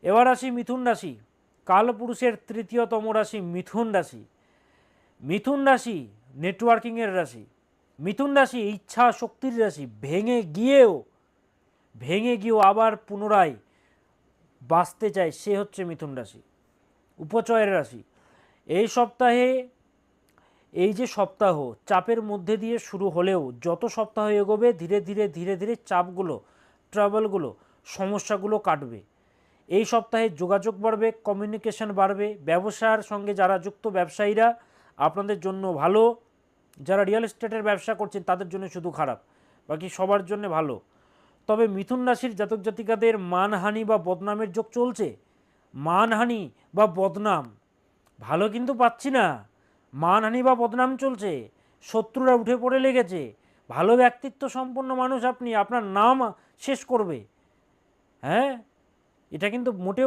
এবার আসি মিথুন রাশি। কালপুরুষের তৃতীয়তম রাশি মিথুন রাশি। মিথুন রাশি নেটওয়ার্কিংয়ের রাশি। মিথুন রাশি ইচ্ছা শক্তির রাশি। ভেঙে গিয়েও আবার পুনরায় বাঁচতে চায়, সে হচ্ছে মিথুন রাশি। উপচয়ের রাশি। এই সপ্তাহে, এই যে সপ্তাহ চাপের মধ্যে দিয়ে শুরু হলেও যত সপ্তাহ এগোবে ধীরে ধীরে ধীরে ধীরে চাপগুলো, ট্রাবলগুলো, সমস্যাগুলো কাটবে। এই সপ্তাহে যোগাযোগ বাড়বে, কমিউনিকেশন বাড়বে। ব্যবসার সঙ্গে যারা যুক্ত ব্যবসায়ীরা, আপনাদের জন্য ভালো। যারা রিয়েল এস্টেটের ব্যবসা করছেন তাদের জন্য শুধু খারাপ, বাকি সবার জন্য ভালো। তবে মিথুন রাশির জাতক জাতিকাদের মানহানি বা বদনামের যোগ চলছে। মানহানি বা বদনাম ভালো কিন্তু পাচ্ছি না, মানহানি বা বদনাম চলছে। শত্রুরা উঠে পড়ে লেগেছে। ভালো ব্যক্তিত্ব সম্পন্ন মানুষ আপনি, আপনার নাম শেষ করবে। হ্যাঁ, এটা কিন্তু মোটেও